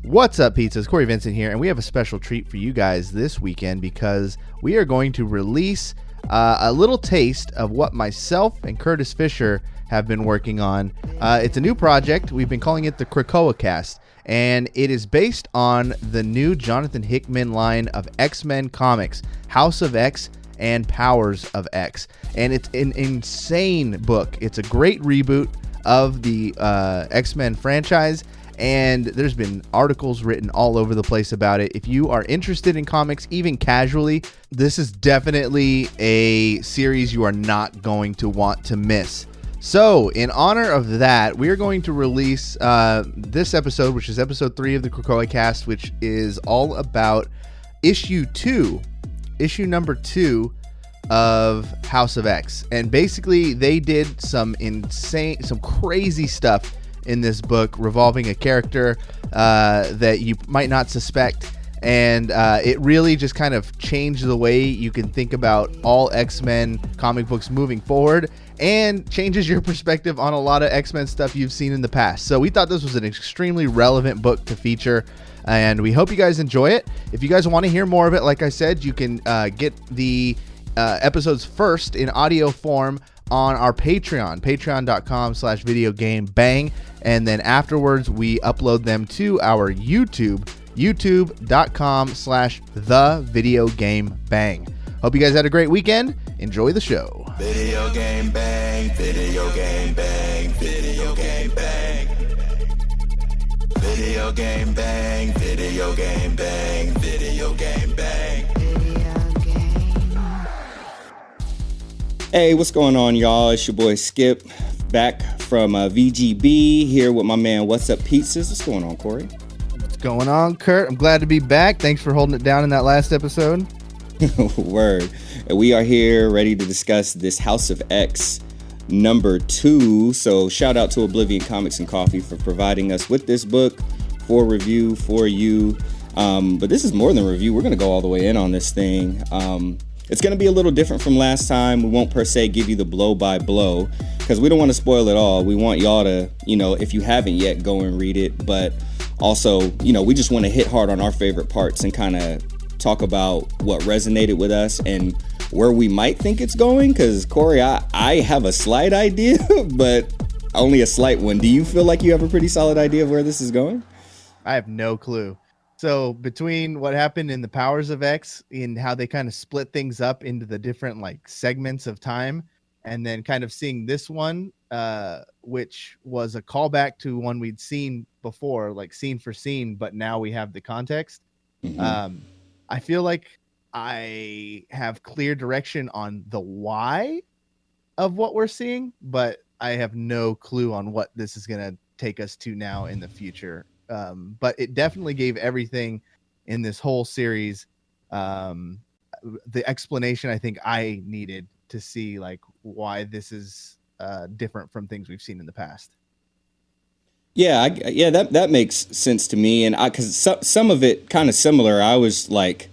What's up, pizzas? Cory Vincent here, and we have a special treat for you guys this weekend because we are going to release a little taste of what myself and Curtis Fisher have been working on. It's a new project. We've been calling it the KrakoaCast, and it is based on the new Jonathan Hickman line of X-Men comics, House of X and Powers of X. And it's an insane book. It's a great reboot of the X-Men franchise, and there's been articles written all over the place about it. If you are interested in comics, even casually, this is definitely a series you are not going to want to miss. So, in honor of that, we are going to release this episode, which is episode 3 of the KrakoaCast, which is all about issue number 2 of House of X. And basically, they did some crazy stuff in this book revolving a character that you might not suspect, and it really just kind of changed the way you can think about all X-Men comic books moving forward, and changes your perspective on a lot of X-Men stuff you've seen in the past. So we thought this was an extremely relevant book to feature, and we hope you guys enjoy it. If you guys want to hear more of it, like I said, you can get the episodes first in audio form on our patreon.com/videogamebang, and then afterwards we upload them to our youtube.com/thevideogamebang. Hope you guys had a great weekend. Enjoy the show. Video game bang, video game bang, video game bang. Video game bang, video game bang, video game bang. Hey, what's going on, y'all? It's your boy Skip, back from VGB, here with my man What's Up Pizzas. What's going on, Cory? What's going on, Kurt? I'm glad to be back. Thanks for holding it down in that last episode. Word. And we are here ready to discuss this House of X number 2. So shout out to Oblivion Comics and Coffee for providing us with this book for review for you. But this is more than review. We're going to go all the way in on this thing. It's going to be a little different from last time. We won't per se give you the blow by blow because we don't want to spoil it all. We want y'all to, if you haven't yet, go and read it. But also, we just want to hit hard on our favorite parts and kind of talk about what resonated with us and where we might think it's going. Because, Cory, I have a slight idea, but only a slight one. Do you feel like you have a pretty solid idea of where this is going? I have no clue. So between what happened in the Powers of X and how they kind of split things up into the different segments of time, and then kind of seeing this one, which was a callback to one we'd seen before, like scene for scene, but now we have the context. Mm-hmm. I feel like I have clear direction on the why of what we're seeing, but I have no clue on what this is going to take us to now in the future. But it definitely gave everything in this whole series the explanation I think I needed to see why this is different from things we've seen in the past. Yeah, that makes sense to me, and because some of it kind of similar. I was like,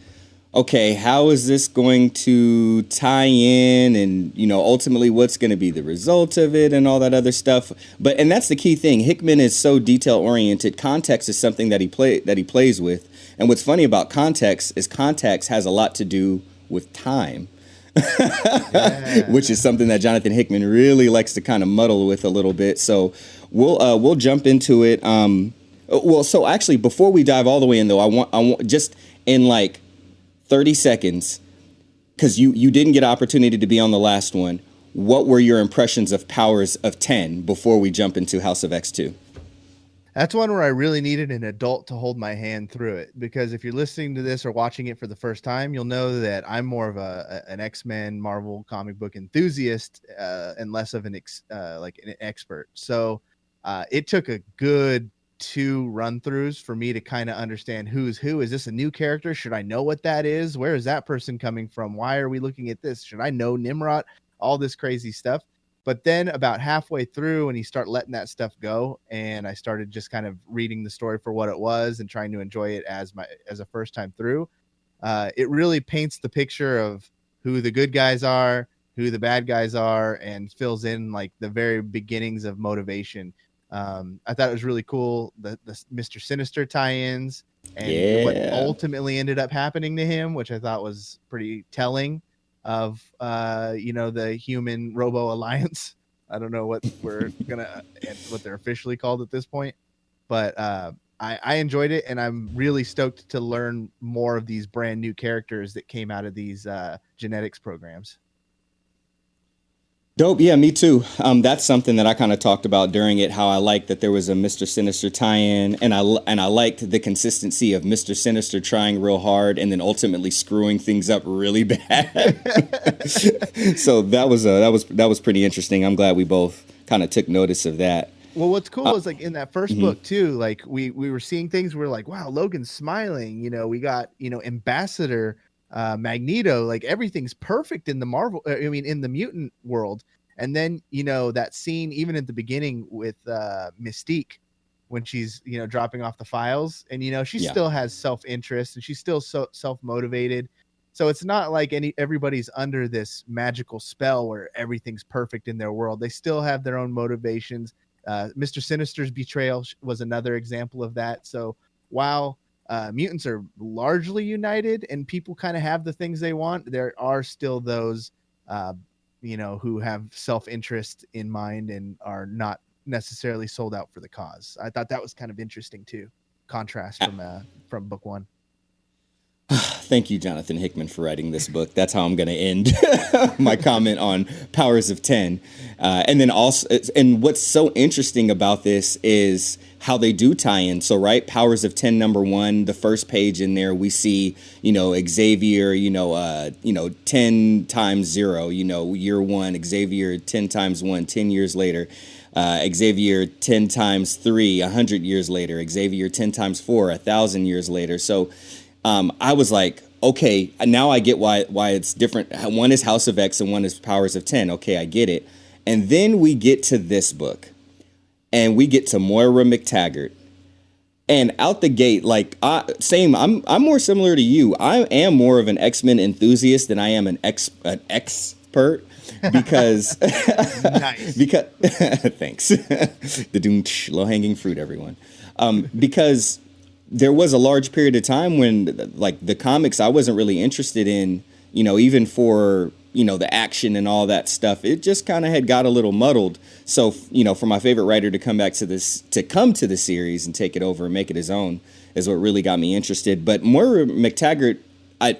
okay, how is this going to tie in, and ultimately what's going to be the result of it and all that other stuff. And that's the key thing. Hickman is so detail oriented. Context is something that he plays with. And what's funny about context is context has a lot to do with time, which is something that Jonathan Hickman really likes to kind of muddle with a little bit. So we'll jump into it. So actually, before we dive all the way in, though, I want just in 30 seconds, because you didn't get opportunity to be on the last one. What were your impressions of Powers of 10 before we jump into House of X2? That's one where I really needed an adult to hold my hand through it, because if you're listening to this or watching it for the first time, you'll know that I'm more of an X-Men Marvel comic book enthusiast and less of an expert. So it took a good 2 run-throughs for me to kind of understand who's who. Is this a new character? Should I know what that is? Where is that person coming from? Why are we looking at this? Should I know Nimrod? All this crazy stuff. But then about halfway through, and you start letting that stuff go, and I started just kind of reading the story for what it was and trying to enjoy it as a first time through. It really paints the picture of who the good guys are, who the bad guys are, and fills in the very beginnings of motivation. I thought it was really cool, the Mr. Sinister tie-ins and what Yeah. ultimately ended up happening to him, which I thought was pretty telling of the human robo alliance. I don't know what we're gonna what they're officially called at this point, but I enjoyed it, and I'm really stoked to learn more of these brand new characters that came out of these genetics programs. Dope. Yeah, me too. That's something that I kind of talked about during it, how I liked that there was a Mr. Sinister tie-in, and I liked the consistency of Mr. Sinister trying real hard and then ultimately screwing things up really bad. So that was pretty interesting. I'm glad we both kind of took notice of that. Well, what's cool is like in that first book too, like we were seeing things, we're like, wow, Logan's smiling, we got, Ambassador Magneto, like everything's perfect in the in the mutant world. And then, that scene, even at the beginning with Mystique, when she's, dropping off the files and, she still has self-interest and she's still so self-motivated. So it's not like everybody's under this magical spell where everything's perfect in their world. They still have their own motivations. Mr. Sinister's betrayal was another example of that. So while mutants are largely united and people kind of have the things they want, there are still those, who have self-interest in mind and are not necessarily sold out for the cause. I thought that was kind of interesting too. Contrast from book one. Thank you, Jonathan Hickman, for writing this book. That's how I'm going to end my comment on Powers of 10. And then also, and what's so interesting about this is how they do tie in. So, right, Powers of 10, number 1, the first page in there, we see, Xavier, 10 times 0, year 1, Xavier 10 times 1, 10 years later. Xavier 10 times 3, 100 years later. Xavier 10 times 4, 1,000 years later. So, I was like, okay, now I get why it's different. One is House of X and one is Powers of 10. Okay, I get it. And then we get to this book, and we get to Moira McTaggert. And out the gate, like, I'm more similar to you. I am more of an X-Men enthusiast than I am an expert. Because, Nice. because thanks. The low-hanging fruit, everyone. Because there was a large period of time when, like, the comics I wasn't really interested in, even for, the action and all that stuff. It just kind of had got a little muddled. So, for my favorite writer to come to the series and take it over and make it his own is what really got me interested. But Moira McTaggert,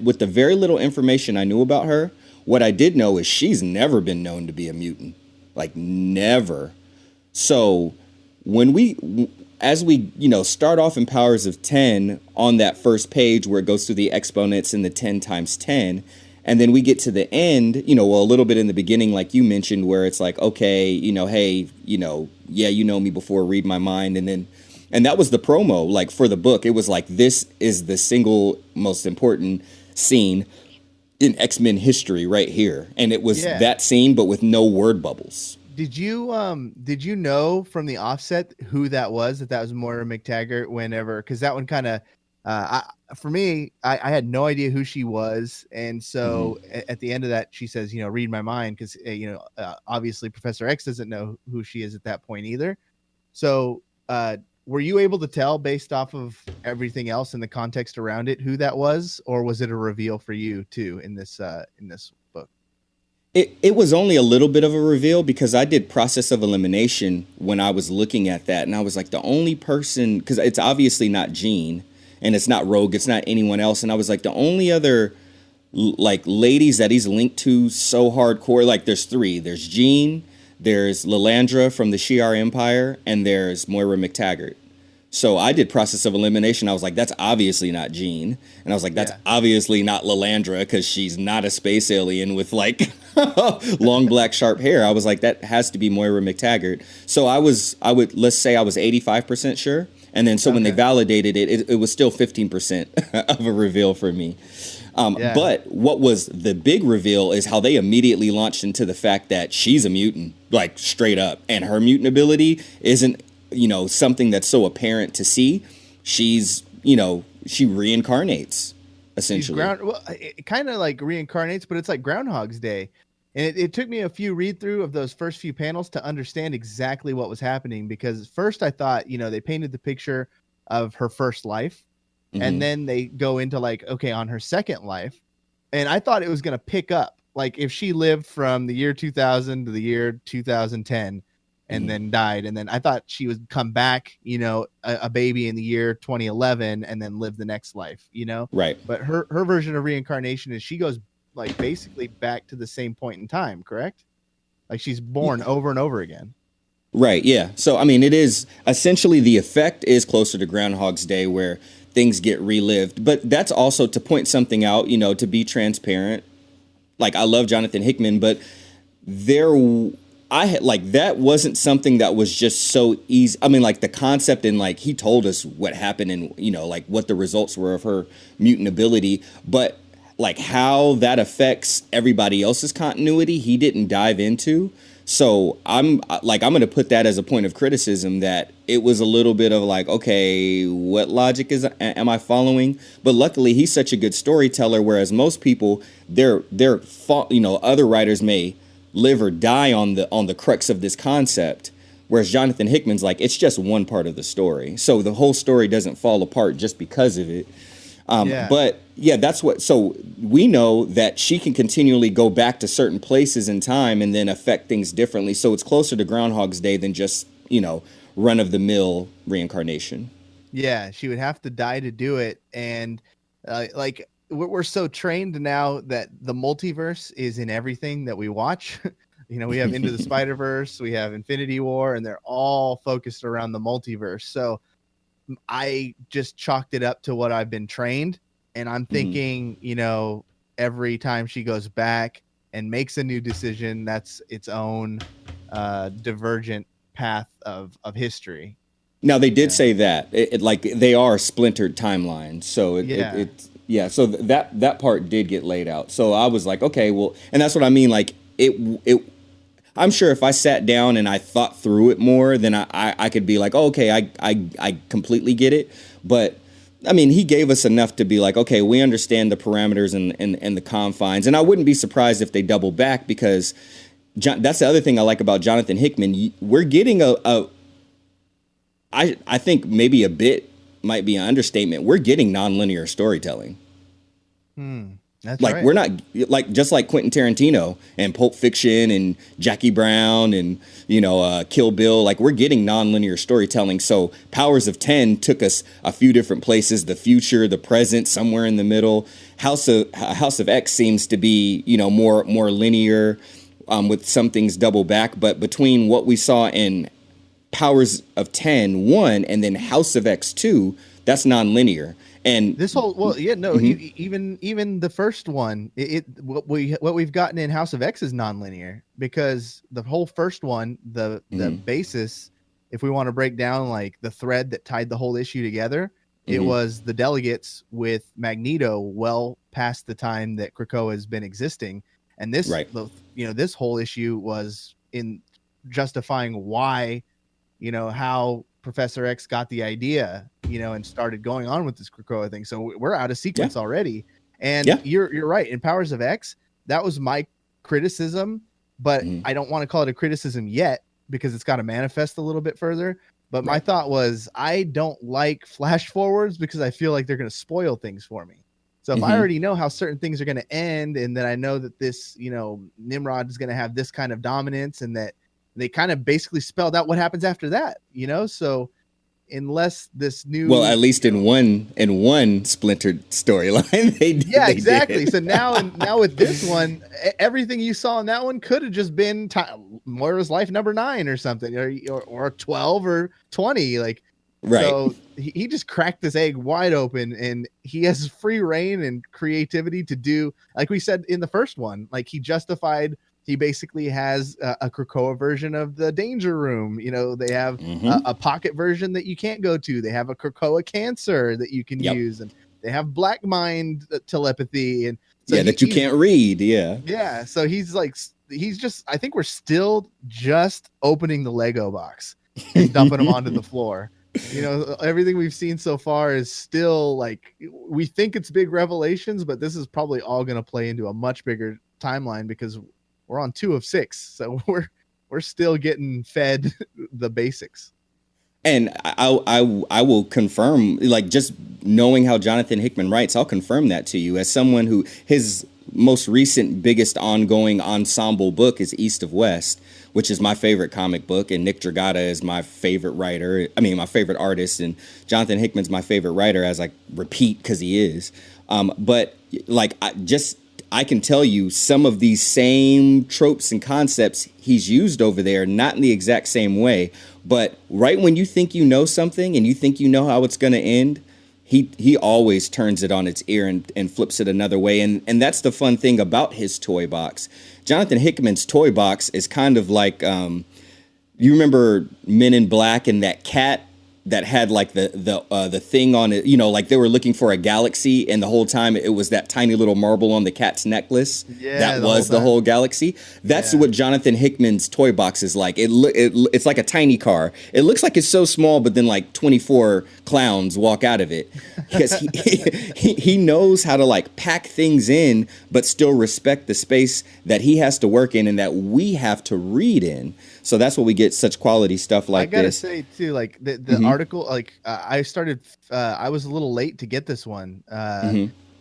with the very little information I knew about her, what I did know is she's never been known to be a mutant. Like, never. So as we, start off in Powers of 10 on that first page where it goes through the exponents and the 10 times 10, and then we get to the end, a little bit in the beginning, like you mentioned, where it's like, okay, hey, you know me before, read my mind. And that was the promo, like, for the book. It was like, this is the single most important scene in X-Men history right here. And it was that scene, but with no word bubbles. Did you know from the offset who that was Moira McTaggert whenever, because that one kind of for me, I had no idea who she was, and so at the end of that she says, read my mind, because obviously Professor X doesn't know who she is at that point either. So were you able to tell based off of everything else in the context around it who that was, or was it a reveal for you too in this book? It was only a little bit of a reveal, because I did process of elimination when I was looking at that. And I was like, the only person, because it's obviously not Jean and it's not Rogue, it's not anyone else. And I was like, the only other like ladies that he's linked to so hardcore, like there's 3. There's Jean, there's Lilandra from the Shi'ar Empire, and there's Moira McTaggert. So I did process of elimination. I was like, that's obviously not Jean. And I was like, that's obviously not Lilandra, because she's not a space alien with like long black sharp hair. I was like, that has to be Moira McTaggert. So let's say I was 85% sure. And then so when they validated it was still 15% of a reveal for me. But what was the big reveal is how they immediately launched into the fact that she's a mutant, like straight up. And her mutant ability isn't, something that's so apparent to see. She's, she reincarnates, essentially. It kind of like reincarnates, but it's like Groundhog's Day. And it took me a few read through of those first few panels to understand exactly what was happening, because first I thought, they painted the picture of her first life, and then they go into like, okay, on her second life. And I thought it was going to pick up. Like if she lived from the year 2000 to the year 2010 and then died. And then I thought she would come back, a baby in the year 2011 and then live the next life, Right. But her version of reincarnation is she goes like basically back to the same point in time, correct? Like she's born over and over again. Right. Yeah. So, I mean, it is essentially the effect is closer to Groundhog's Day where things get relived. But that's also to point something out, to be transparent. Like, I love Jonathan Hickman, but that wasn't something that was just so easy. I mean, like the concept and like he told us what happened and, like what the results were of her mutant ability. But like how that affects everybody else's continuity, he didn't dive into. So I'm going to put that as a point of criticism that it was a little bit of like, okay, what logic am I following? But luckily he's such a good storyteller, whereas most people, other writers may live or die on the crux of this concept. Whereas Jonathan Hickman's like, it's just one part of the story. So the whole story doesn't fall apart just because of it. But yeah, so we know that she can continually go back to certain places in time and then affect things differently. So it's closer to Groundhog's Day than just, run of the mill reincarnation. Yeah. She would have to die to do it. And we're so trained now that the multiverse is in everything that we watch. We have Into the Spider-Verse, we have Infinity War, and they're all focused around the multiverse. So I just chalked it up to what I've been trained. And I'm thinking, every time she goes back and makes a new decision, that's its own divergent path of history. Now, they did say that like they are splintered timelines. So so that part did get laid out. So I was like, okay, well, and that's what I mean. Like I'm sure if I sat down and I thought through it more, then I could be like, oh, okay, I completely get it. But I mean, he gave us enough to be like, okay, we understand the parameters and the confines. And I wouldn't be surprised if they double back, because that's the other thing I like about Jonathan Hickman. We're getting I think maybe a bit might be an understatement. We're getting nonlinear storytelling. That's like right. We're not like just like Quentin Tarantino and Pulp Fiction and Jackie Brown and Kill Bill. Like we're getting nonlinear storytelling. So Powers of 10 took us a few different places: the future, the present, somewhere in the middle. House of X seems to be more linear, with some things double back. But between what we saw in Powers of 10 1 and then House of X 2, that's nonlinear. And this whole even the first one, what we've gotten in House of X is nonlinear, because the whole first one, the basis, if we want to break down like the thread that tied the whole issue together, it was the delegates with Magneto well past the time that Krakoa has been existing, and this this whole issue was in justifying why, how Professor X got the idea, and started going on with this Krakoa thing. So we're out of sequence already. And you're right. In Powers of X, that was my criticism, but I don't want to call it a criticism yet because it's got to manifest a little bit further. But my thought was, I don't like flash forwards because I feel like they're going to spoil things for me. So if I already know how certain things are going to end, and then I know that this, Nimrod is going to have this kind of dominance, and that they kind of basically spelled out what happens after that, so unless this new, well, at least in one splintered storyline, they exactly did. So now with this one, everything you saw in that one could have just been Moira's life number 9 or something, or 12 or 20, like right. So he just cracked this egg wide open, and he has free reign and creativity to do, like we said in the first one, like he basically has a Krakoa version of the Danger Room. They have a pocket version that you can't go to. They have a Krakoa cancer that you can use, and they have black mind telepathy, and so that you can't read. Yeah. So I think we're still just opening the Lego box and dumping them onto the floor. Everything we've seen so far is still like, we think it's big revelations, but this is probably all going to play into a much bigger timeline, because we're on 2 of 6, so we're still getting fed the basics. And I will confirm, like, just knowing how Jonathan Hickman writes, I'll confirm that to you as someone who his most recent biggest ongoing ensemble book is East of West, which is my favorite comic book, and Nick Dragata is my favorite writer. I mean, my favorite artist, and Jonathan Hickman's my favorite writer, as I repeat, because he is. But like, I can tell you some of these same tropes and concepts he's used over there, not in the exact same way, but right when you think you know something and you think you know how it's going to end, he always turns it on its ear and flips it another way. And that's the fun thing about his toy box. Jonathan Hickman's toy box is kind of like, you remember Men in Black and that cat that had like the thing on it, you know, like they were looking for a galaxy, and the whole time it was that tiny little marble on the cat's necklace. Yeah, that was the whole galaxy. That's what Jonathan Hickman's toy box is like. It's like a tiny car. It looks like it's so small, but then like 24 clowns walk out of it, because he knows how to like pack things in, but still respect the space that he has to work in and that we have to read in. So that's what we get such quality stuff like this. I gotta say too, like the article, like I started, I was a little late to get this one.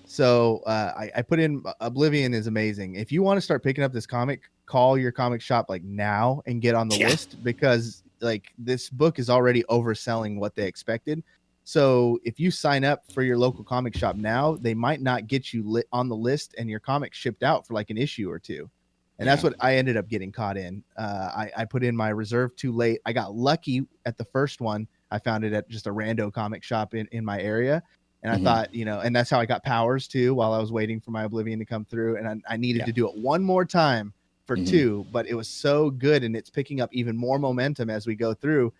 So I put in Oblivion is amazing. If you want to start picking up this comic, call your comic shop like now and get on the list, because like this book is already overselling what they expected. So if you sign up for your local comic shop now, they might not get you on the list and your comic shipped out for like an issue or two. And that's what I ended up getting caught in. I put in my reserve too late. I got lucky at the first one. I found it at just a rando comic shop in my area. And I thought, you know, and that's how I got Powers too, while I was waiting for my Oblivion to come through. And I needed to do it one more time for 2, but it was so good. And it's picking up even more momentum as we go through.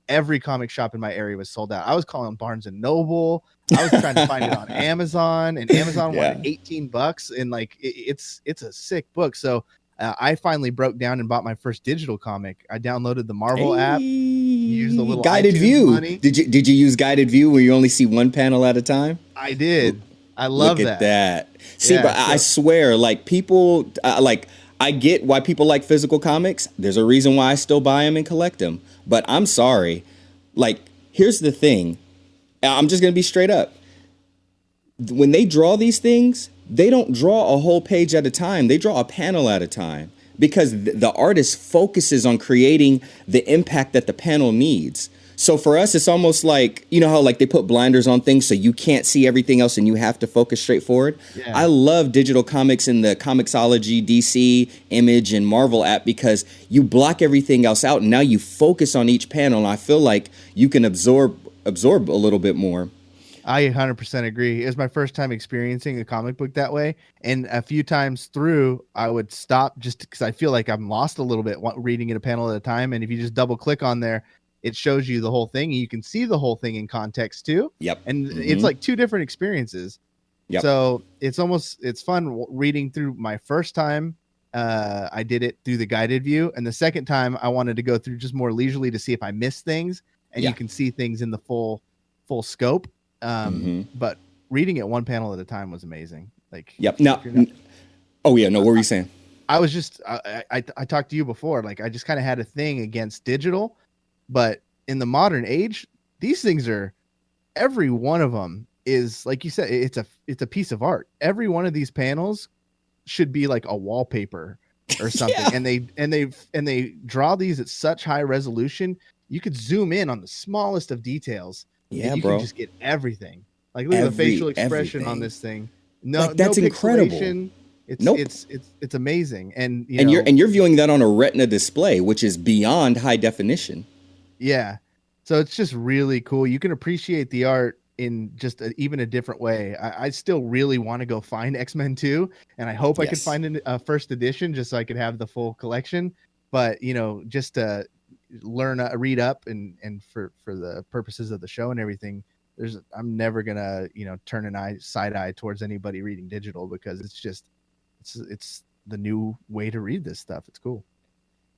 Every comic shop in my area was sold out. I was calling Barnes and Noble. I was trying to find it on Amazon, and Amazon wanted $18. And like, it's a sick book. So I finally broke down and bought my first digital comic. I downloaded the Marvel app, used the little guided iTunes view. Money. Did you use guided view where you only see one panel at a time? I did. I love that. Look at that. See, but I swear, like people, like I get why people like physical comics. There's a reason why I still buy them and collect them. But I'm sorry. Like, here's the thing. I'm just gonna be straight up. When they draw these things, they don't draw a whole page at a time. They draw a panel at a time, because the artist focuses on creating the impact that the panel needs. So for us, it's almost like, you know how like they put blinders on things so you can't see everything else and you have to focus straight forward. Yeah. I love digital comics in the Comixology, DC, Image, and Marvel app, because you block everything else out and now you focus on each panel. And I feel like you can absorb a little bit more. I 100% agree. It was my first time experiencing a comic book that way. And a few times through, I would stop just because I feel like I'm lost a little bit reading it a panel at a time. And if you just double click on there, it shows you the whole thing. And you can see the whole thing in context too. Yep. And it's like 2 different experiences. Yep. So it's fun reading through. My first time, I did it through the guided view. And the second time, I wanted to go through just more leisurely to see if I missed things. And you can see things in the full scope. But reading it one panel at a time was amazing. Like, Now, what were you saying? I was just, I talked to you before, like I just kind of had a thing against digital, but in the modern age, these things are, every one of them is, like you said, it's a piece of art. Every one of these panels should be like a wallpaper or something. And they draw these at such high resolution. You could zoom in on the smallest of details. Yeah, you can just get everything. Like, look at the facial expression on this thing. No, like, that's incredible. It's amazing. And you're viewing that on a retina display, which is beyond high definition. Yeah. So it's just really cool. You can appreciate the art in just even a different way. I still really want to go find X-Men 2, and I hope I could find a first edition just so I could have the full collection. But, you know, just to read up and for the purposes of the show and everything, I'm never gonna, you know, turn an side eye towards anybody reading digital, because it's the new way to read this stuff. It's cool.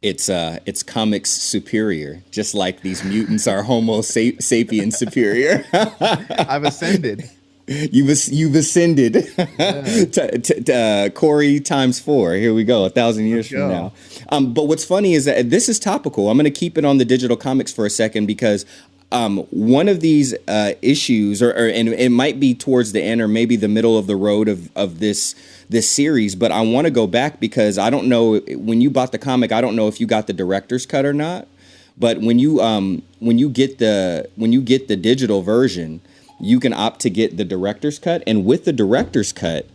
It's comics superior, just like these mutants are Homo sapiens superior. I've ascended. You've ascended. Yeah. Cory times 4. Here we go, 1,000 years from now. But what's funny is that this is topical. I'm going to keep it on the digital comics for a second because one of these issues, and it might be towards the end or maybe the middle of the road of this series, but I want to go back because I don't know when you bought the comic. I don't know if you got the director's cut or not. But when you get the digital version, you can opt to get the director's cut, and with the director's cut,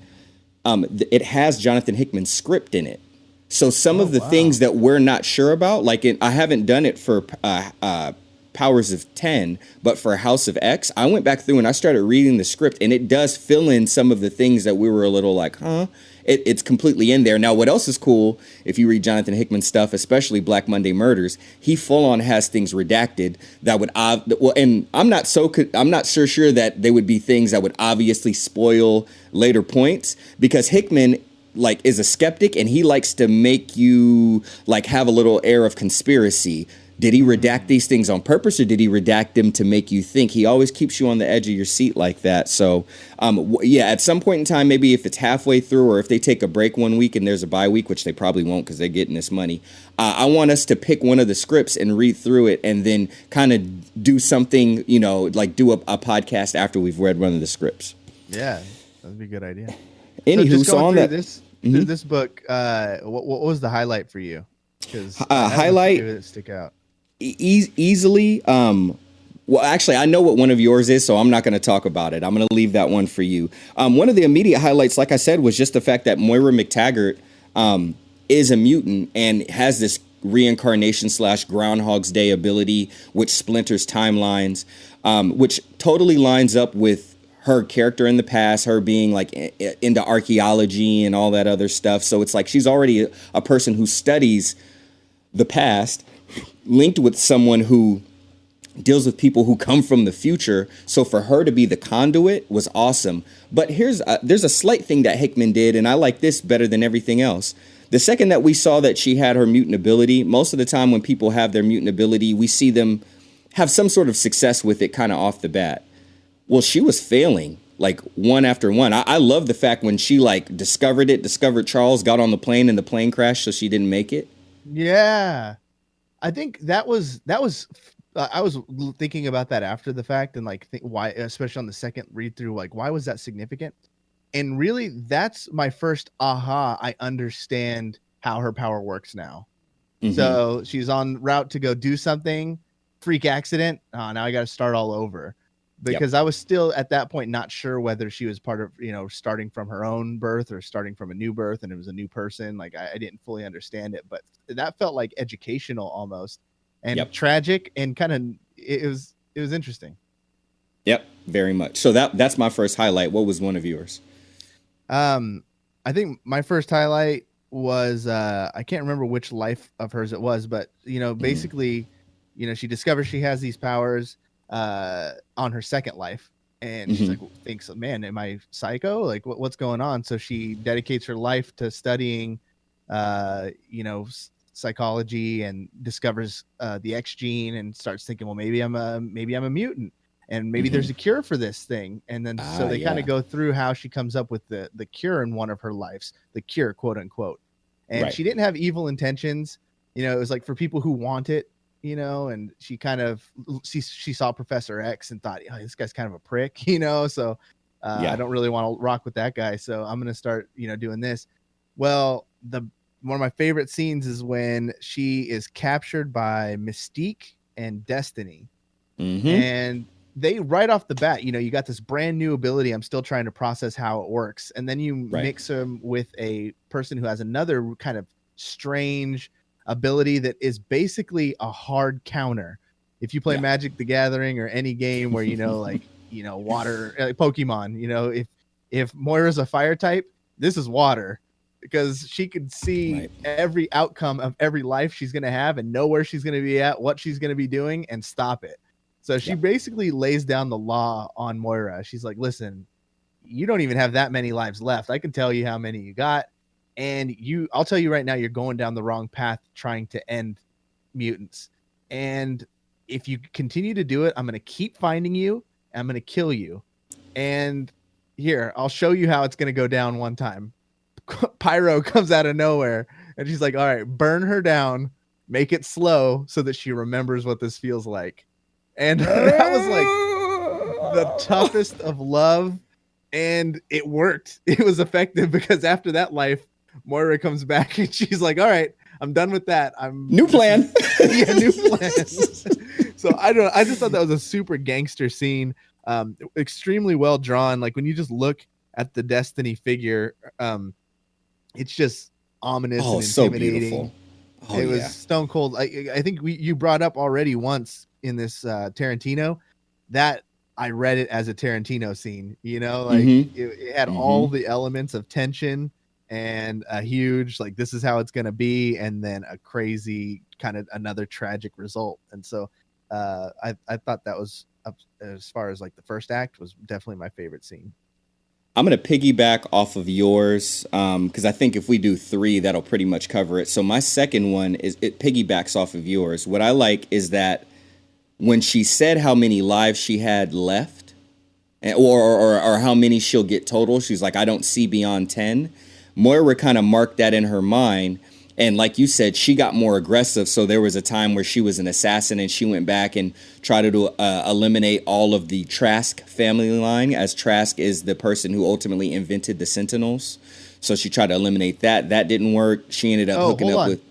it has Jonathan Hickman's script in it. So some of the things that we're not sure about, like I haven't done it for Powers of 10, but for House of X, I went back through and I started reading the script, and it does fill in some of the things that we were a little like, huh? It's completely in there. Now, what else is cool, if you read Jonathan Hickman's stuff, especially Black Monday Murders, he full on has things redacted that would, and I'm not so sure that they would be things that would obviously spoil later points, because Hickman like is a skeptic and he likes to make you like have a little air of conspiracy. Did he redact these things on purpose, or did he redact them to make you think? He always keeps you on the edge of your seat like that. So, yeah, at some point in time, maybe if it's halfway through or if they take a break 1 week and there's a bye week, which they probably won't because they're getting this money, I want us to pick one of the scripts and read through it and then kind of do something, like do a podcast after we've read one of the scripts. Yeah, that'd be a good idea. Anywho, so on that. This book, what was the highlight for you? Because highlight stick out. Easily. Well, actually, I know what one of yours is, so I'm not going to talk about it. I'm going to leave that one for you. One of the immediate highlights, like I said, was just the fact that Moira McTaggert is a mutant and has this reincarnation / Groundhog's Day ability, which splinters timelines, which totally lines up with her character in the past, her being like into archaeology and all that other stuff. So it's like she's already a person who studies the past, linked with someone who deals with people who come from the future. So for her to be the conduit was awesome. But there's a slight thing that Hickman did, and I like this better than everything else. The second that we saw that she had her mutant ability, most of the time when people have their mutant ability, we see them have some sort of success with it kind of off the bat. Well, she was failing like one after one. I love the fact when she like discovered Charles, got on the plane and the plane crashed, so she didn't make it. Yeah. I think that was I was thinking about that after the fact and like why, especially on the second read through, like why was that significant? And really, that's my first aha. I understand how her power works now. Mm-hmm. So she's en route to go do something, freak accident. Oh, now I got to start all over, because I was still at that point not sure whether she was part of, starting from her own birth or starting from a new birth, and it was a new person. Like I didn't fully understand it, but that felt like educational almost, and tragic, and kind of it was interesting. Yep, very much. So that's my first highlight. What was one of yours? I think my first highlight was I can't remember which life of hers it was, but basically, she discovers she has these powers on her second life, and she's like thinks, man, am I psycho? Like what's going on? So she dedicates her life to studying psychology, and discovers the X gene, and starts thinking, well, maybe I'm a mutant, and maybe there's a cure for this thing. And then so they kind of go through how she comes up with the cure in one of her lives, the cure, quote unquote. And she didn't have evil intentions. It was like for people who want it, and she kind of she saw Professor X and thought, oh, this guy's kind of a prick, so I don't really want to rock with that guy. So I'm going to start, doing this. Well, one of my favorite scenes is when she is captured by Mystique and Destiny. And they right off the bat, you got this brand new ability. I'm still trying to process how it works. And then you mix them with a person who has another kind of strange ability that is basically a hard counter. If you play Magic the Gathering or any game where, water, like Pokemon, if Moira's a fire type, this is water, because she could see every outcome of every life she's going to have and know where she's going to be at, what she's going to be doing, and stop it. So she basically lays down the law on Moira. She's like, listen, you don't even have that many lives left. I can tell you how many you got. And I'll tell you right now, you're going down the wrong path trying to end mutants. And if you continue to do it, I'm going to keep finding you. And I'm going to kill you. And here, I'll show you how it's going to go down one time. Pyro comes out of nowhere and she's like, all right, burn her down, make it slow so that she remembers what this feels like. And that was like the toughest of love. And it worked. It was effective because after that life, Moira comes back and she's like, all right, I'm done with that. New plan. Yeah, new plan. So I just thought that was a super gangster scene. Extremely well drawn. Like when you just look at the Destiny figure, it's just ominous and intimidating. So beautiful. It was stone cold. I think you brought up already once in this Tarantino that I read it as a Tarantino scene, you know, like it had all the elements of tension and a huge, like, this is how it's going to be. And then a crazy kind of another tragic result. And so I thought that was, as far as like the first act, was definitely my favorite scene. I'm going to piggyback off of yours because I think if we do 3, that'll pretty much cover it. So my second one it piggybacks off of yours. What I like is that when she said how many lives she had left, or how many she'll get total, she's like, I don't see beyond 10. Moira kind of marked that in her mind. And like you said, she got more aggressive. So there was a time where she was an assassin and she went back and tried to eliminate all of the Trask family line, as Trask is the person who ultimately invented the Sentinels. So she tried to eliminate that. That didn't work. She ended up hooking up with...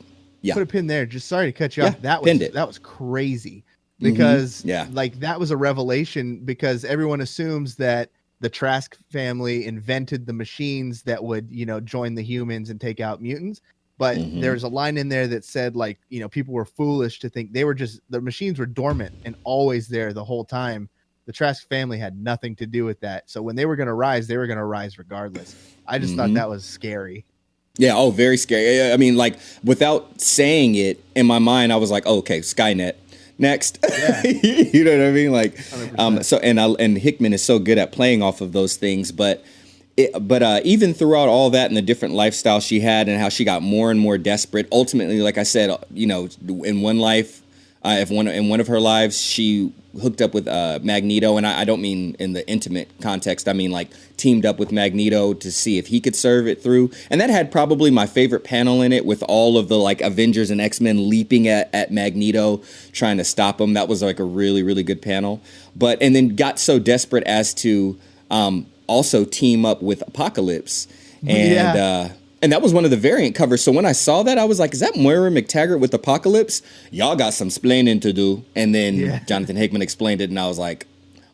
Yeah. Put a pin there. Just sorry to cut you off. That was crazy. Because like that was a revelation, because everyone assumes that the Trask family invented the machines that would, you know, join the humans and take out mutants. But there's a line in there that said, like, you know, people were foolish to think the machines were dormant and always there the whole time. The Trask family had nothing to do with that. So when they were going to rise, they were going to rise regardless. I just thought that was scary. Yeah. Oh, very scary. I mean, like, without saying it in my mind, I was like, oh, okay, Skynet. Next. Yeah. You know what I mean? Like, 100%. So and Hickman is so good at playing off of those things, but even throughout all that and the different lifestyle she had and how she got more and more desperate, ultimately, like I said, you know, in one life, in one of her lives, she hooked up with Magneto, and I don't mean in the intimate context. I mean, like, teamed up with Magneto to see if he could serve it through. And that had probably my favorite panel in it, with all of the, like, Avengers and X-Men leaping at Magneto, trying to stop him. That was, like, a really, really good panel. And then got so desperate as to also team up with Apocalypse. And that was one of the variant covers. So when I saw that, I was like, is that Moira McTaggert with Apocalypse? Y'all got some splaining to do. And then Jonathan Hickman explained it, and I was like,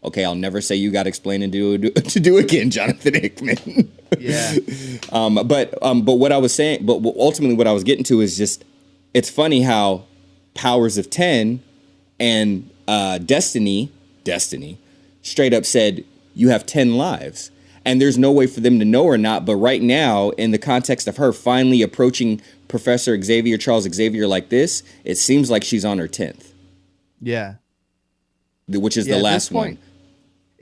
okay, I'll never say you got explaining to do again, Jonathan Hickman. Yeah. But what I was saying, but ultimately what I was getting to is just, it's funny how Powers of 10 and Destiny straight up said, you have 10 lives. And there's no way for them to know or not. But right now, in the context of her finally approaching Professor Xavier, Charles Xavier, like this, it seems like she's on her 10th. Yeah. Which is the last one.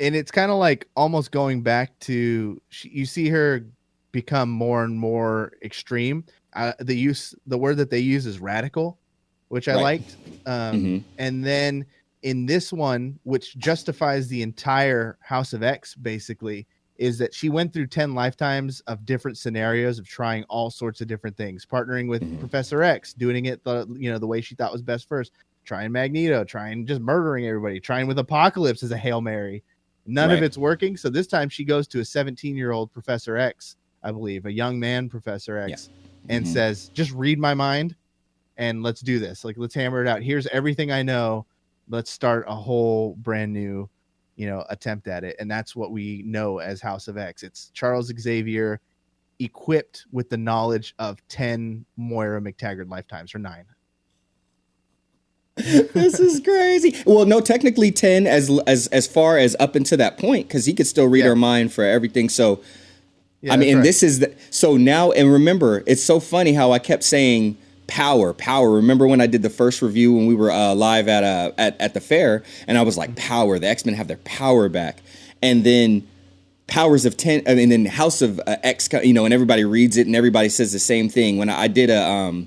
And it's kind of like almost going back to, you see her become more and more extreme. The word that they use is radical, which I liked. And then in this one, which justifies the entire House of X, basically, is that she went through 10 lifetimes of different scenarios of trying all sorts of different things, partnering with Professor X, doing it the way she thought was best first, trying Magneto, trying just murdering everybody, trying with Apocalypse as a Hail Mary. None of it's working. So this time she goes to a 17-year-old Professor X, I believe, a young man Professor X, and says, just read my mind and let's do this. Like, let's hammer it out. Here's everything I know. Let's start a whole brand new, attempt at it. And that's what we know as House of X. It's Charles Xavier equipped with the knowledge of 10 Moira McTaggert lifetimes, or 9. This is crazy. Well, no, technically 10 as far as up until that point, because he could still read her mind for everything. So, I mean, and this is so now, and remember, it's so funny how I kept saying power. Remember when I did the first review when we were live at the fair, and I was like, power. The X-Men have their power back, and then Powers of 10. I mean, then House of X. And everybody reads it, and everybody says the same thing. When I did a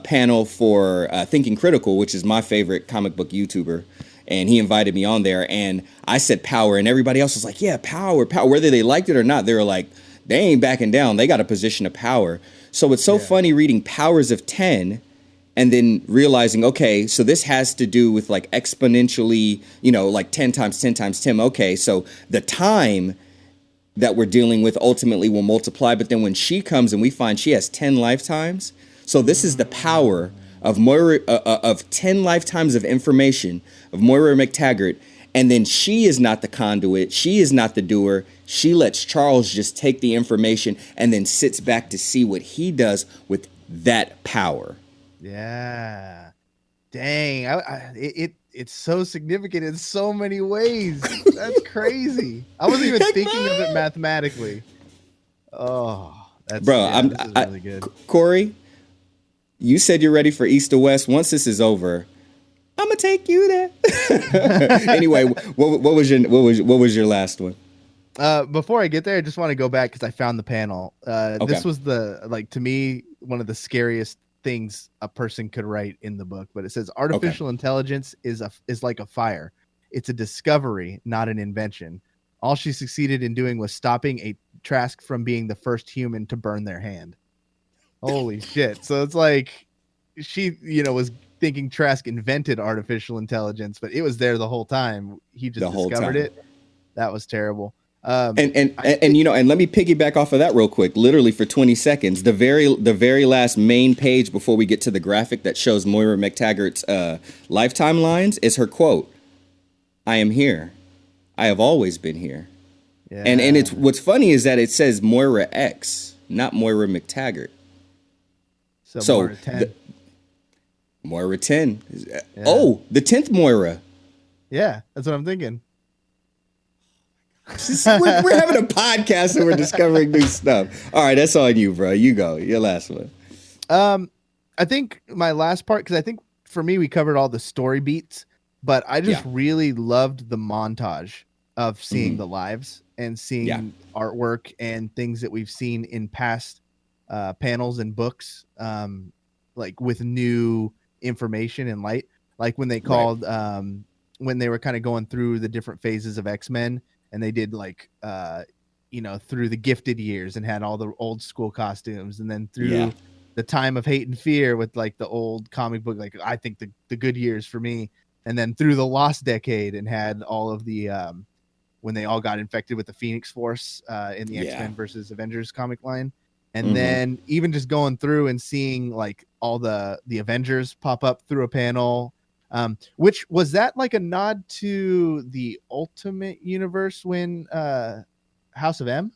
panel for Thinking Critical, which is my favorite comic book YouTuber, and he invited me on there, and I said power, and everybody else was like, yeah, power, whether they liked it or not. They were like, they ain't backing down. They got a position of power. So it's so funny reading powers of 10 and then realizing, okay, so this has to do with like exponentially, like 10 times 10 times 10. Okay, so the time that we're dealing with ultimately will multiply. But then when she comes and we find she has 10 lifetimes, so this is the power of Moira, of 10 lifetimes of information of Moira McTaggert. And then she is not the conduit. She is not the doer. She lets Charles just take the information and then sits back to see what he does with that power. Yeah. Dang. It's so significant in so many ways. That's crazy. I wasn't even thinking of it mathematically. Oh, that's this is really good. Corey, you said you're ready for East to West. Once this is over, I'm gonna take you there. Anyway, what was your last one? Before I get there, I just want to go back because I found the panel. Okay. This was to me, one of the scariest things a person could write in the book. But it says artificial intelligence is like a fire. It's a discovery, not an invention. All she succeeded in doing was stopping a Trask from being the first human to burn their hand. Holy shit! So it's like she, was thinking Trask invented artificial intelligence, but it was there the whole time. He just discovered it. That was terrible. And let me piggyback off of that real quick, literally for 20 seconds. The very last main page before we get to the graphic that shows Moira McTaggert's lifetime lines is her quote: "I am here. I have always been here." Yeah. And it's what's funny is that it says Moira X, not Moira McTaggert. So Moira 10. Moira 10. Yeah. Oh, the 10th Moira. Yeah, that's what I'm thinking. we're having a podcast and we're discovering new stuff. All right, that's on you, bro. You go. Your last one. I think my last part, because I think for me we covered all the story beats, but I just really loved the montage of seeing the lives and seeing artwork and things that we've seen in past panels and books, like with new information and light, like when they called when they were kind of going through the different phases of xmen, and they did like through the gifted years and had all the old school costumes, and then through the time of hate and fear with like the old comic book, like I think the good years for me, and then through the lost decade and had all of the when they all got infected with the Phoenix Force in the X-Men versus Avengers comic line. And then even just going through and seeing like all the Avengers pop up through a panel, which was that like a nod to the Ultimate Universe when House of M,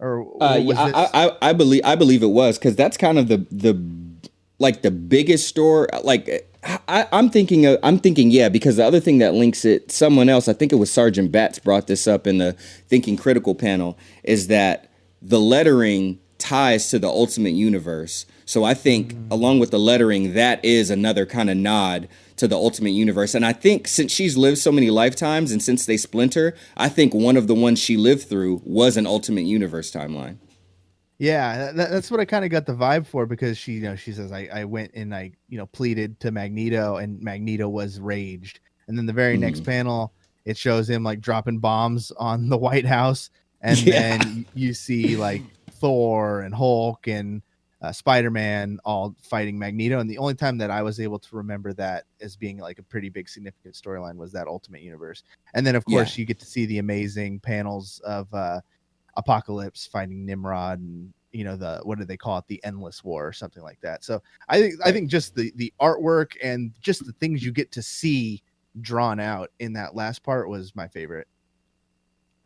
or was I believe it was, because that's kind of the biggest store. Like I'm thinking because the other thing that links it, someone else, I think it was Sergeant Batts brought this up in the Thinking Critical panel, is that the lettering ties to the Ultimate Universe. So I think along with the lettering, that is another kind of nod to the Ultimate Universe. And I think since she's lived so many lifetimes and since they splinter, I think one of the ones she lived through was an Ultimate Universe timeline. Yeah, that's what I kind of got the vibe for, because she says I went and I pleaded to Magneto, and Magneto was raged. And then the very next panel, it shows him like dropping bombs on the White House, and then you see like Thor and Hulk and Spider-Man all fighting Magneto. And the only time that I was able to remember that as being like a pretty big significant storyline was that Ultimate Universe. And then of course you get to see the amazing panels of Apocalypse fighting Nimrod, and what do they call it, the Endless War or something like that. So I think just the artwork and just the things you get to see drawn out in that last part was my favorite.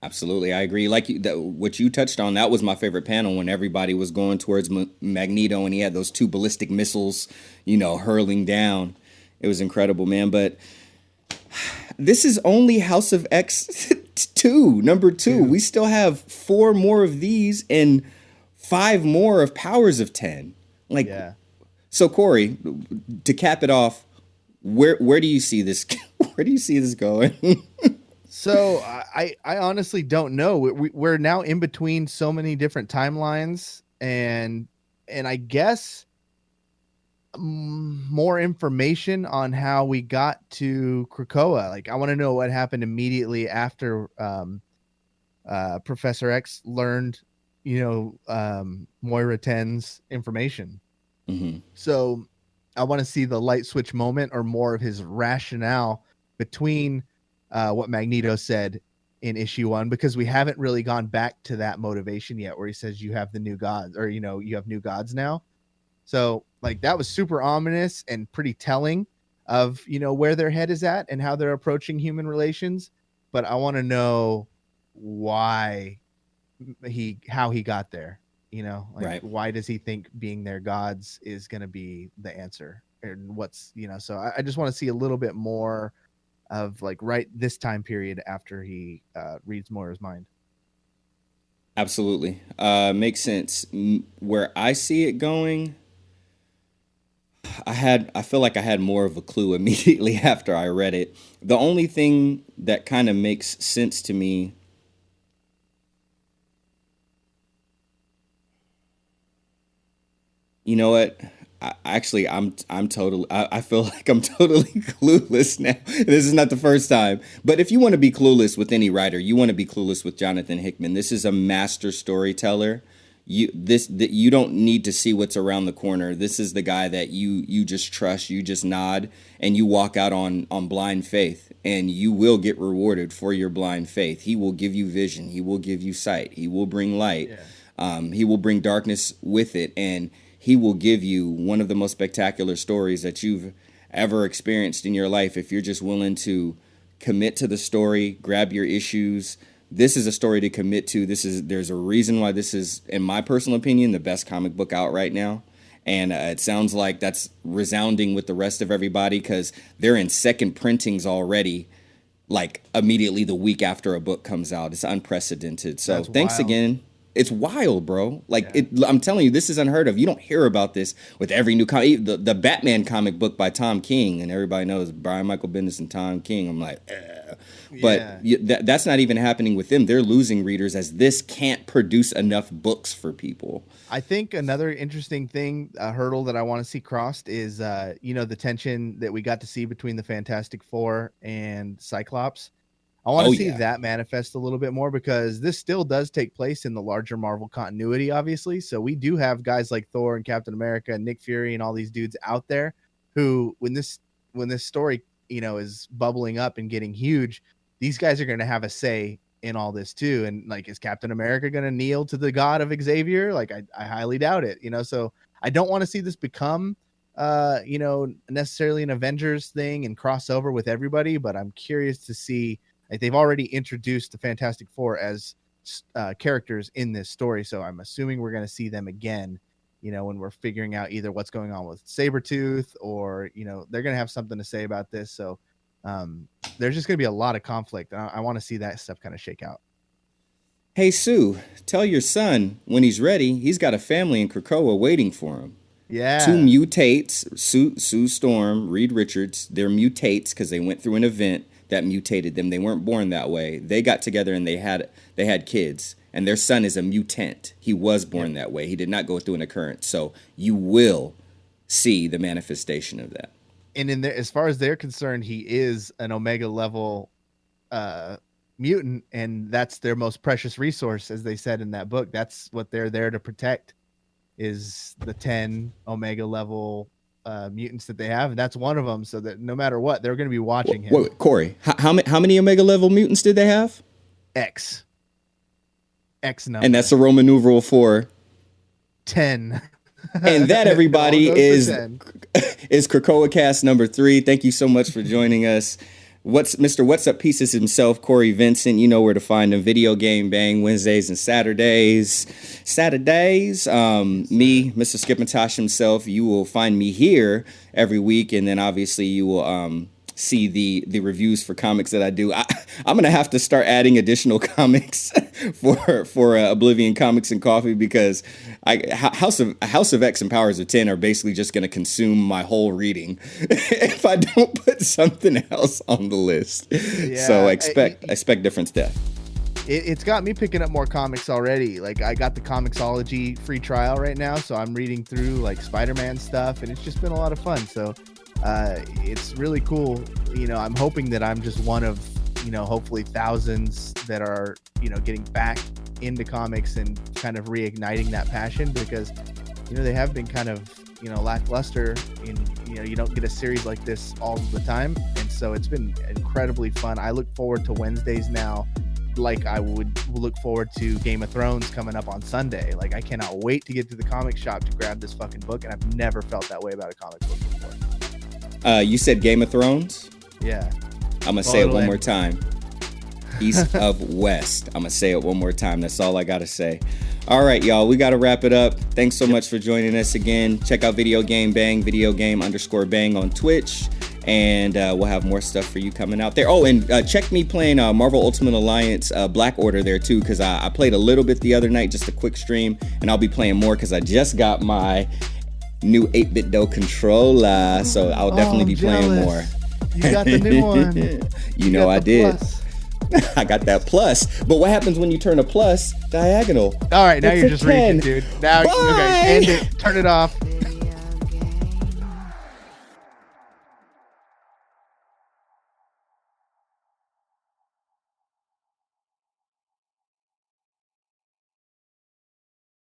Absolutely, I agree. Like what you touched on, that was my favorite panel, when everybody was going towards Magneto and he had those two ballistic missiles, hurling down. It was incredible, man. But this is only House of X 2, number 2. We still have 4 more of these and 5 more of Powers of 10. So Corey, to cap it off, where do you see this? Where do you see this going? So I honestly don't know. We're now in between so many different timelines, and I guess more information on how we got to Krakoa. Like, I want to know what happened immediately after Professor X learned, Moira 10's information. Mm-hmm. So I want to see the light switch moment or more of his rationale between what Magneto said in issue 1, because we haven't really gone back to that motivation yet, where he says you have the new gods, or you have new gods now. So like that was super ominous and pretty telling of where their head is at and how they're approaching human relations. But I want to know how he got there. Right. Why does he think being their gods is going to be the answer, and what's so I just want to see a little bit more of like right this time period after he reads Moira's mind. Absolutely. Makes sense. Where I see it going, I feel like I had more of a clue immediately after I read it. The only thing that kind of makes sense to me, you know what? I'm totally. I feel like I'm totally clueless now. This is not the first time. But if you want to be clueless with any writer, you want to be clueless with Jonathan Hickman. This is a master storyteller. You don't need to see what's around the corner. This is the guy that you just trust. You just nod and you walk out on blind faith, and you will get rewarded for your blind faith. He will give you vision. He will give you sight. He will bring light. Yeah. He will bring darkness with it, and he will give you one of the most spectacular stories that you've ever experienced in your life if you're just willing to commit to the story, grab your issues. This is a story to commit to. There's a reason why this is, in my personal opinion, the best comic book out right now. And it sounds like that's resounding with the rest of everybody, because they're in second printings already, like immediately the week after a book comes out. It's unprecedented. So that's thanks wild. Again. It's wild, bro. Like, yeah. I'm telling you, this is unheard of. You don't hear about this with every new comic. The Batman comic book by Tom King, and everybody knows Brian Michael Bendis and Tom King. I'm like, but that's not even happening with them. They're losing readers as this can't produce enough books for people. I think another interesting thing, a hurdle that I want to see crossed is, the tension that we got to see between the Fantastic Four and Cyclops. I want to see that manifest a little bit more, because this still does take place in the larger Marvel continuity, obviously. So we do have guys like Thor and Captain America and Nick Fury and all these dudes out there who, when this story, is bubbling up and getting huge, these guys are going to have a say in all this too. And like, is Captain America going to kneel to the god of Xavier? Like, I highly doubt it, so I don't want to see this become necessarily an Avengers thing and crossover with everybody, but I'm curious to see. Like, they've already introduced the Fantastic Four as characters in this story, so I'm assuming we're going to see them again, when we're figuring out either what's going on with Sabretooth, or, they're going to have something to say about this. So there's just going to be a lot of conflict. I want to see that stuff kind of shake out. Hey, Sue, tell your son when he's ready, he's got a family in Krakoa waiting for him. Yeah. 2 mutates, Sue Storm, Reed Richards, they're mutates because they went through an event that mutated them. They weren't born that way. They got together and they had kids, and their son is a mutant. He was born that way. He did not go through an occurrence. So you will see the manifestation of that. And as far as they're concerned, he is an Omega level mutant, and that's their most precious resource, as they said in that book. That's what they're there to protect, is the 10 Omega level mutants that they have, and that's one of them, so that no matter what, they're going to be watching him. Wait, Corey, how many Omega level mutants did they have? X number. And that's a Roman numeral for 10. And that, everybody, is KrakoaCast number 3. Thank you so much for joining us. Mr. What's Up Pieces himself, Corey Vincent. You know where to find him. Video Game Bang, Wednesdays and Saturdays. Me, Mr. Skipintosh himself. You will find me here every week, and then obviously you will see the reviews for comics that I do. I'm gonna have to start adding additional comics for Oblivion Comics and Coffee, because House of X and Powers of 10 are basically just gonna consume my whole reading if I don't put something else on the list. Yeah, so expect different stuff. It's got me picking up more comics already. Like, I got the Comixology free trial right now, so I'm reading through like Spider-Man stuff, and it's just been a lot of fun. So it's really cool. You know, I'm hoping that I'm just one of, you know, hopefully thousands that are, you know, getting back into comics and kind of reigniting that passion, because, you know, they have been kind of, you know, lackluster. In, you know, you don't get a series like this all the time, and so it's been incredibly fun. I look forward to Wednesdays now like I would look forward to Game of Thrones coming up on Sunday. Like, I cannot wait to get to the comic shop to grab this fucking book, and I've never felt that way about a comic book before. You said Game of Thrones? Yeah. I'm gonna say it one more time. East of West. I'm gonna say it one more time. That's all I gotta say. All right, y'all, we gotta wrap it up. Thanks so much for joining us again. Check out Video Game Bang, videogame_bang on Twitch, and we'll have more stuff for you coming out there. Oh, and check me playing Marvel Ultimate Alliance Black Order there too, because I played a little bit the other night, just a quick stream, and I'll be playing more because I just got my new 8-bit Do controller, so I'll definitely be playing more. You got the new one. You know I did. I got that plus. But what happens when you turn a plus diagonal? All right, now It's you're a just 10. reaching, dude. Now, Bye. okay, end it. Turn it off.